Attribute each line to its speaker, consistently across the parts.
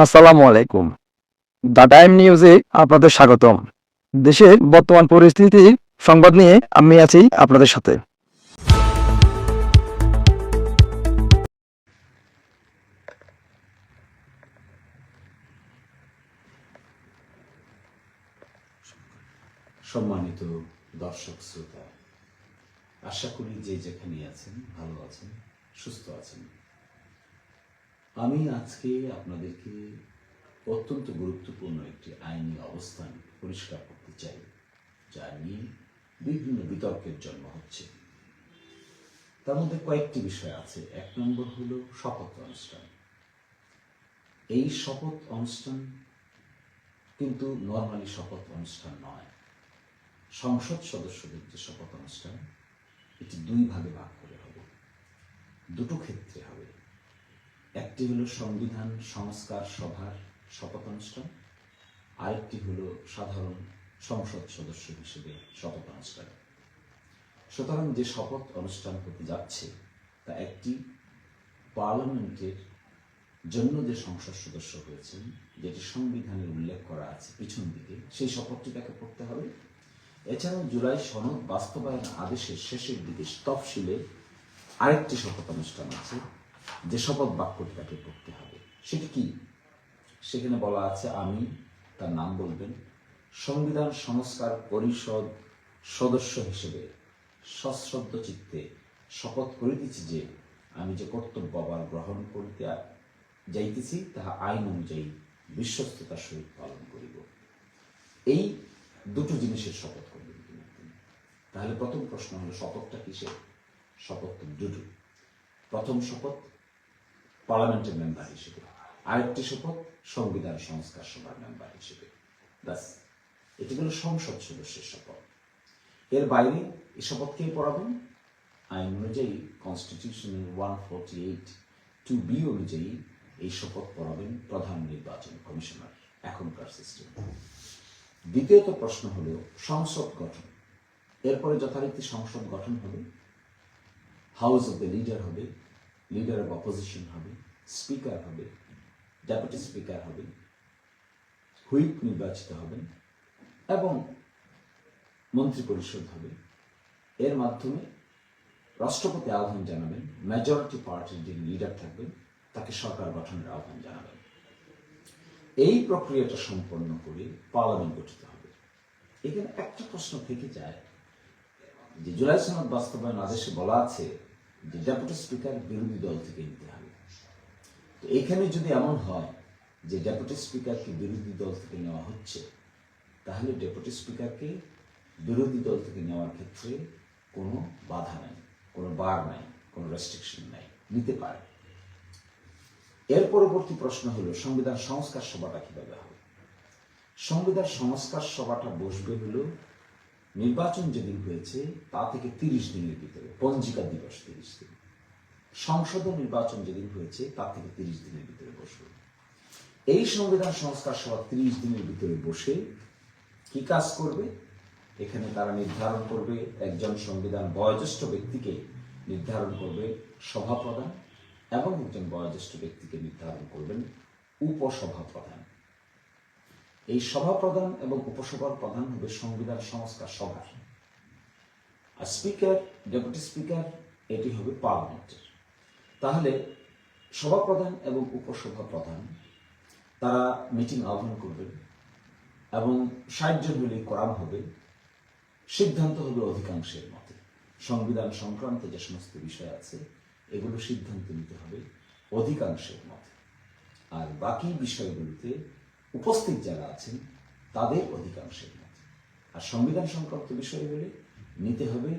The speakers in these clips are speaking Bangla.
Speaker 1: আসসালামু আলাইকুম। দ্য টাইম নিউজে আপনাদের স্বাগতম। দেশের বর্তমান পরিস্থিতি সংবাদ নিয়ে আমি আছি আপনাদের সাথে।
Speaker 2: সম্মানিত দর্শক শ্রোতা, আশা করি যে যেখানে আছেন ভালো আছেন, সুস্থ আছেন। আমি আজকে আপনাদেরকে অত্যন্ত গুরুত্বপূর্ণ একটি আইনি অবস্থান পরিষ্কার করতে চাই, যা নিয়ে বিভিন্ন বিতর্কের জন্ম হচ্ছে। তার মধ্যে কয়েকটি বিষয় আছে। এক নম্বর হলো শপথ অনুষ্ঠান। এই শপথ অনুষ্ঠান কিন্তু নর্মালি শপথ অনুষ্ঠান নয়। সংসদ সদস্যদের যে শপথ অনুষ্ঠান, এটি দুই ভাগে ভাগ করে হবে, দুটো ক্ষেত্রে হবে। একটি হলো সংবিধান সংস্কার সভার শপথ অনুষ্ঠান, আরেকটি হলো সাধারণ সংসদ সদস্য হিসেবে শপথ অনুষ্ঠান। সুতরাং যে শপথ অনুষ্ঠান হতে যাচ্ছে তা একটি পার্লামেন্টের জন্য যে সংসদ সদস্য হয়েছেন, যেটি সংবিধানে উল্লেখ করা আছে পিছন দিকে, সেই শপথটি তাকে পড়তে হবে। এছাড়াও জুলাই সনদ বাস্তবায়ন আদেশের শেষের দিকে তফসিলে আরেকটি শপথ অনুষ্ঠান আছে, যে শপথ বাক্যটি তাকে পড়তে হবে। সেটি কি? সেখানে বলা আছে, আমি, তার নাম বলবেন, সংবিধান সংস্কার পরিষদ সদস্য হিসেবে সশ্রদ্ধ চিত্তে শপথ করিতেছি যে আমি যে কর্তব্য আবার গ্রহণ করিতে যাইতেছি তাহা আইন অনুযায়ী বিশ্বস্ততার সহিত পালন করিব। এই দুটো জিনিসের শপথ করবেন তিনি। তাহলে প্রথম প্রশ্ন হলো, শপথটা কিসের? শপথ দুটো। প্রথম শপথ পার্লামেন্টের মেম্বার হিসেবে, আরেকটি শপথ সংবিধান সংস্কার সভার মেম্বার হিসেবে। ব্যাস, এটি হলো সংসদ সদস্যের শপথ। এর বাইরে এই শপথ কে পড়াবেন? আইন অনুযায়ী কনস্টিটিউশনের 148(2)B অনুযায়ী এই শপথ পড়াবেন প্রধান নির্বাচন কমিশনার, এখনকার সিস্টেম। দ্বিতীয়ত প্রশ্ন হল সংসদ গঠন। এরপরে যথারীতি সংসদ গঠন হবে, হাউস অব দ্য লিডার হবে, লিডার অব অপোজিশন হবে, স্পিকার হবে, ডেপুটি স্পিকার হবে, হুইপ নির্বাচিত হবেন এবং মন্ত্রী পরিষদ হবে। এর মাধ্যমে রাষ্ট্রপতি আহ্বান জানাবেন, মেজরিটি পার্টির যে লিডার থাকবেন তাকে সরকার গঠনের আহ্বান জানাবেন। এই প্রক্রিয়াটা সম্পন্ন করে পার্লামেন্ট গঠিত হবে। এখানে একটা প্রশ্ন থেকে যায় যে জুলাই সনদ বাস্তবায়ন আদেশে বলা আছে যে ডেপুটি স্পিকার বিরোধী দল থেকে নিতে হবে। তো এখানে যদি এমন হয় যে ডেপুটি স্পিকারকে বিরোধী দল থেকে নেওয়া হচ্ছে, তাহলে ডেপুটি স্পিকারকে বিরোধী দল থেকে নেওয়ার ক্ষেত্রে কোনো বাধা নাই, কোনো বার নাই, কোনো রেস্ট্রিকশন নাই, নিতে পারে। এর পরবর্তী প্রশ্ন হলো, সংবিধান সংস্কার সভাটা কিভাবে হবে? সংবিধান সংস্কার সভাটা বসবে হলো নির্বাচন যেদিন হয়েছে তা থেকে 30 দিনের ভিতরে, পঞ্জিকা দিবস 30 দিন। সংসদ নির্বাচন যেদিন হয়েছে তা থেকে 30 দিনের ভিতরে বসবে। এই সংবিধান সংস্কার সভা 30 দিনের ভিতরে বসে কি কাজ করবে? এখানে তারা নির্ধারণ করবে, একজন সংবিধান বয়োজ্যেষ্ঠ ব্যক্তিকে নির্ধারণ করবে সভাপ্রধান এবং একজন বয়োজ্যেষ্ঠ ব্যক্তিকে নির্ধারণ করবেন উপসভাপ্রধান। এই সভাপ্রধান এবং উপসভার প্রধান হবে সংবিধান সংস্কার সভার। আর স্পিকার, ডেপুটি স্পিকার, এটি হবে পার্লামেন্টের। তাহলে সভাপ্রধান এবং উপসভা প্রধান তারা মিটিং আহ্বান করবেন এবং 60 জন হলে কোরাম হবে। সিদ্ধান্ত হবে অধিকাংশের মতে। সংবিধান সংক্রান্ত যে সমস্ত বিষয় আছে এগুলো সিদ্ধান্ত নিতে হবে অধিকাংশের মতে, আর বাকি বিষয়গুলোতে উপস্থিত যারা আছেন তাদের অধিকাংশের মতে। আর সংবিধান সংক্রান্ত বিষয় হলে নিতে হবে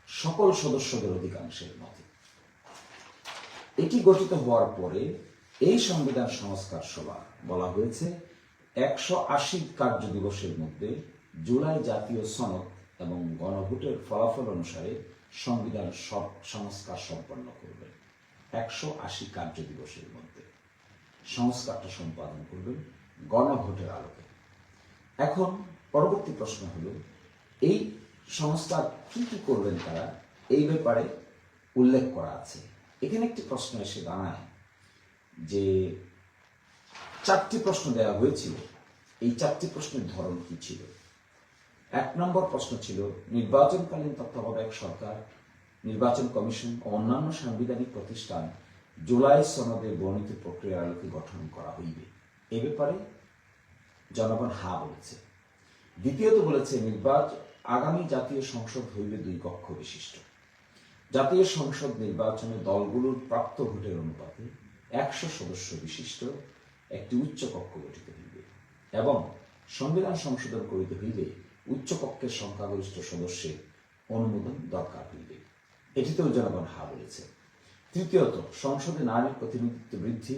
Speaker 2: সকল সদস্যদের অধিকাংশের মতে। এটি গঠিত হওয়ার পরে এই সংবিধান সংস্কার সভা বলা হয়েছে 180 কার্য দিবসের মধ্যে জুলাই জাতীয় সনদ এবং গণভোটের ফলাফল অনুসারে সংবিধান সংস্কার সম্পন্ন করবেন। 180 কার্য দিবসের মধ্যে সংস্কারটা সম্পাদন করবেন গণভোটের আলোকে। এখন পরবর্তী প্রশ্ন হলো, এই সংস্কার কি কি করবেন তারা, এই ব্যাপারে উল্লেখ করা আছে। এখানে একটি প্রশ্ন এসে দাঁড়ায় যে চারটি প্রশ্ন দেওয়া হয়েছিল। এই চারটি প্রশ্নের ধরন কি ছিল? 1 নম্বর প্রশ্ন ছিল, নির্বাচনকালীন তত্ত্বাবধায়ক সরকার, নির্বাচন কমিশন ও অন্যান্য সাংবিধানিক প্রতিষ্ঠান জুলাই সনদে বর্ণিত প্রক্রিয়ার আলোকে গঠন করা হইবে। এ ব্যাপারে জনগণ হা বলেছে। দ্বিতীয়ত বলেছে, আগামী জাতীয় সংসদ হইবে 2 কক্ষ বিশিষ্ট। জাতীয় সংসদ নির্বাচনে দলগুলোর প্রাপ্ত ভোটের অনুপাতে 100 সদস্য বিশিষ্ট একটি উচ্চ কক্ষ গঠিত হইবে এবং সংবিধান সংশোধন করিতে হইলে উচ্চ কক্ষের সংখ্যাগরিষ্ঠ সদস্যের অনুমোদন দরকার হইবে। এটিতেও জনগণ হা বলেছে। তৃতীয়ত, সংসদে নারীর প্রতিনিধিত্ব বৃদ্ধি,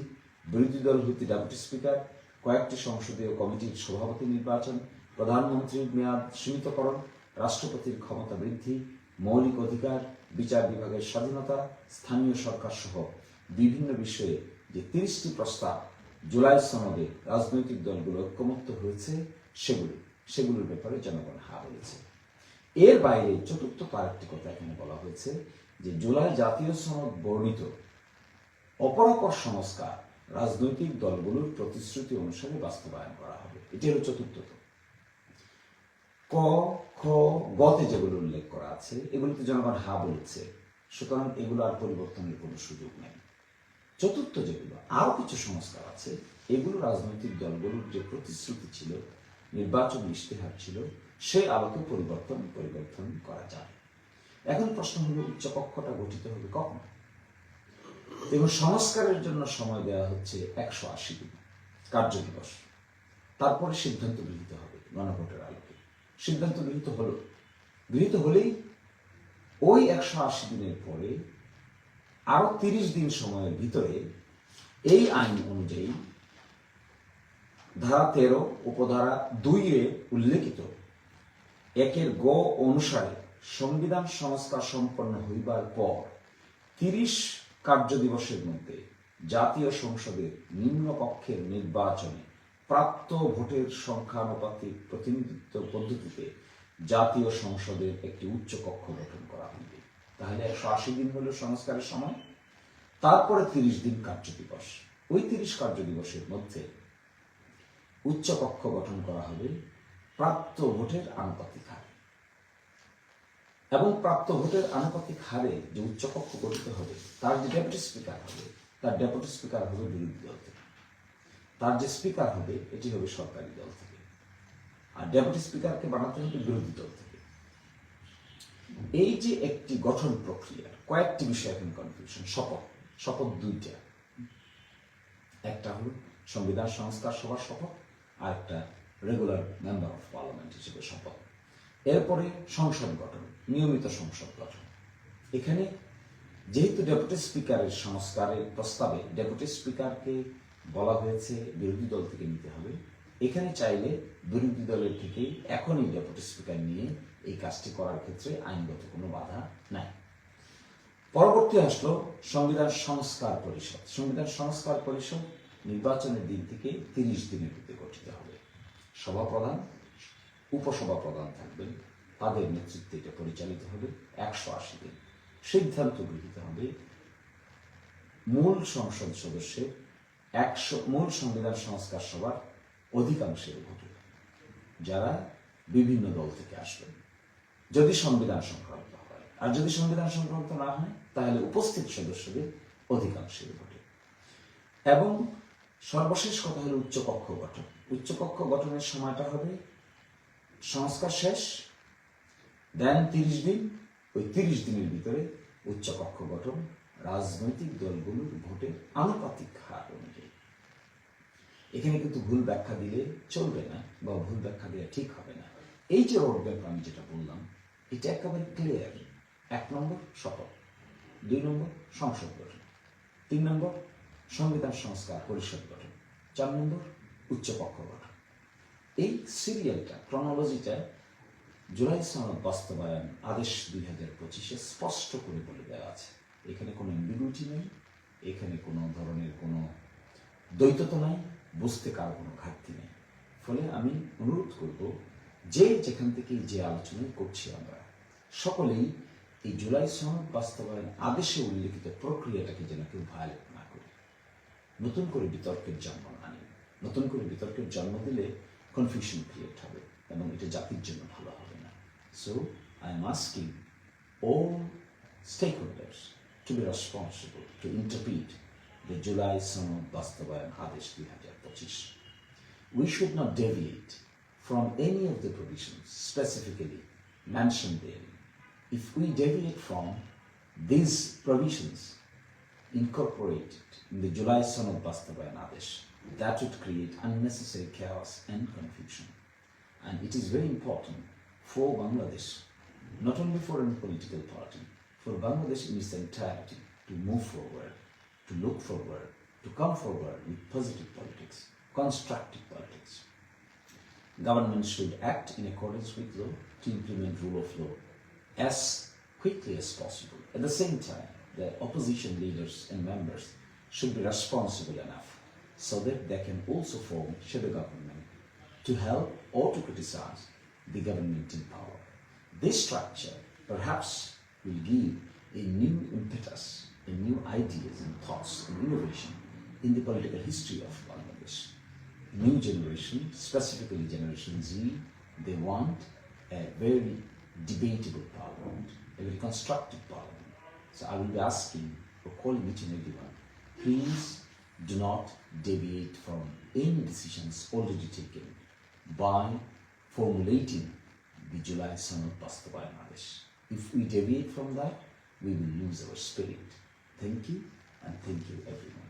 Speaker 2: বিরোধী দল হইতে ডেপুটি স্পিকার, কয়েকটি সংসদীয় কমিটির সভাপতি নির্বাচন, প্রধানমন্ত্রীর মেয়াদ সীমিতকরণ, রাষ্ট্রপতির ক্ষমতা বৃদ্ধি, মৌলিক অধিকার, বিচার বিভাগের স্বাধীনতা, স্থানীয় সরকার সহ বিভিন্ন বিষয়ে যে 30টি প্রস্তাব জুলাই সনদে রাজনৈতিক দলগুলো ঐক্যমত্য হয়েছে সেগুলোর ব্যাপারে জনগণ হা বলেছে। এর বাইরে চতুর্থ আরেকটি কথা এখানে বলা হয়েছে যে জুলাই জাতীয় সনদ বর্ণিত অপরাপর সংস্কার রাজনৈতিক দলগুলোর প্রতিশ্রুতি অনুসারে বাস্তবায়ন করা হবে। এটি হল চতুর্থত। ক, খ, গতে যেগুলো উল্লেখ করা আছে এগুলোতে জনগণ হা বলেছে, সুতরাং এগুলো আর পরিবর্তনের কোনো সুযোগ নেই। চতুর্থ যেগুলো আরো কিছু সংস্কার আছে, এগুলো রাজনৈতিক দলগুলোর যে প্রতিশ্রুতি ছিল, নির্বাচন ইশতেহার ছিল, সেই আলোকে পরিবর্তন করা যায়। এখন প্রশ্ন হলো, উচ্চকক্ষটা গঠিত হবে কখন? এবং সংস্কারের জন্য সময় দেওয়া হচ্ছে 180 দিন কার্য দিবস। তারপরে সিদ্ধান্ত গৃহীত হবে গণভোটের আলোকে। সিদ্ধান্ত গৃহীত হলেই ওই 180 দিনের পরে আরো 30 দিন সময়ের ভিতরে এই আইন অনুযায়ী ধারা 13 উপধারা 2 উল্লেখিত 1 গ অনুসারে সংবিধান সংস্কার সম্পন্ন হইবার পর 30 কার্য দিবসের মধ্যে জাতীয় সংসদের নিম্নকক্ষের নির্বাচনে প্রাপ্ত ভোটের সংখ্যানুপাতিক প্রতিনিধিত্ব পদ্ধতিতে জাতীয় সংসদের একটি উচ্চ কক্ষ গঠন করা হইবে। তাহলে 180 দিন হলো সংস্কারের সময়, তারপরে 30 দিন কার্য দিবস। ওই 30 কার্য দিবসের মধ্যে উচ্চ কক্ষ গঠন করা হবে প্রাপ্ত ভোটের আনুপাতিক হারে। এবং প্রাপ্ত ভোটের আনুপাতিক হারে যে উচ্চ কক্ষ গঠিত হবে, তার যে ডেপুটি স্পিকার হবে, তার ডেপুটি স্পিকার হবে বিরোধী দল থেকে, তার যে স্পিকার হবে এটি হবে সরকারি দল থেকে, আর ডেপুটি স্পিকারকে বানাতে হবে বিরোধী দল থেকে। এই যে একটি গঠন প্রক্রিয়ার কয়েকটি বিষয় এখন কনফিউশন। শপথ 2টা, একটা হলো সংবিধান সংস্কার সভার শপথ, আর একটা রেগুলার মেম্বার অফ পার্লামেন্ট হিসেবে শপথ। এরপরে সংসদ গঠন, নিয়মিত সংসদ গঠন। এখানে যেহেতু ডেপুটি স্পিকারের সংস্কারের প্রস্তাবে ডেপুটি স্পিকারকে বলা হয়েছে বিরোধী দল থেকে নিতে হবে, এখানে চাইলে বিরোধী দলের থেকে এখনই ডেপুটি স্পিকার নিয়ে এই কাজটি করার ক্ষেত্রে আইনগত কোনো বাধা নাই। পরবর্তী আসলো সংবিধান সংস্কার পরিষদ। সংবিধান সংস্কার পরিষদ নির্বাচনের দিন থেকে 30 দিনের ভিতরে গঠিত হবে। সভাপ্রধান, উপসভাপ্রধান থাকবেন, তাদের নেতৃত্বে এটা পরিচালিত হবে 180 দিন। সিদ্ধান্ত গৃহীত হবে মূল সংসদ সদস্যের মূল সংবিধান সংস্কার সভার অধিকাংশের ভোটে, যারা বিভিন্ন দল থেকে আসবেন, যদি সংবিধান সংক্রান্ত হয়। আর যদি সংবিধান সংক্রান্ত না হয় তাহলে উপস্থিত সদস্যদের অধিকাংশের ভোটে। এবং সর্বশেষ কথা হলো উচ্চকক্ষ গঠন। উচ্চকক্ষ গঠনের সময়টা হবে সংস্কার শেষ, দেন 30 দিন। ওই 30 দিনের ভিতরে উচ্চকক্ষ গঠন রাজনৈতিক দলগুলোর ভোটের আনুপাতিক হার অনুযায়ী। এখানে কিন্তু ভুল ব্যাখ্যা দিলে চলবে না, বা ভুল ব্যাখ্যা দিলে ঠিক হবে না। এই যে রোডম্যাপ আমি যেটা বললাম, এটা একেবারে ক্লিয়ার। 1 নম্বর শপথ, 2 নম্বর সংসদ গঠন, 3 নম্বর সংবিধান সংস্কার পরিষদ গঠন, 4 নম্বর উচ্চকক্ষ গঠন। এই সিরিয়ালটা, ক্রনোলজিটা জুলাই সনদ বাস্তবায়ন আদেশ 2025-এ স্পষ্ট করে বলে দেওয়া আছে। এখানে কোনো অ্যাম্বিগুইটি নেই, এখানে কোনো ধরনের কোনো দ্বৈততা নাই, বুঝতে কারো কোনো ঘাটতি নেই। ফলে আমি অনুরোধ করব, যে যেখান থেকে যে আলোচনা করছি আমরা সকলেই এই জুলাই সনদ বাস্তবায়ন আদেশে উল্লেখিত প্রক্রিয়াটাকে যেন কেউ ভায়োলেট না করে নতুন করে বিতর্কের জন্ম না নেই। নতুন করে বিতর্কের জন্ম দিলে কনফিউশন ক্রিয়েট হবে এবং এটা জাতির জন্য ভালো হবে না। So I am asking all stakeholders to be responsible to interpret the July Sanad Bastabayan Adesh 2025. We should not deviate from any of the provisions specifically mentioned there. If we deviate from these provisions incorporated in the July Sanad Bastabayan Adesh, that would create unnecessary chaos and confusion. And it is very important for Bangladesh, not only for any political party, for Bangladesh in its entirety to move forward, to look forward, to come forward with positive politics, constructive politics. Government should act in accordance with law to implement rule of law as quickly as possible. At the same time, the opposition leaders and members should be responsible enough so that they can also form shadow government to help or to criticize the government in power. This structure perhaps will give a new impetus, a new ideas and thoughts and innovation in the political history of Bangladesh. New generation, specifically Generation Z, they want a very debatable parliament, a very constructive parliament. So I will be asking or calling each and everyone, please do not deviate from any decisions already taken by formulating the July Sanad Bastabayan Adesh. If we deviate from that, we will lose our spirit. Thank you, and thank you everyone.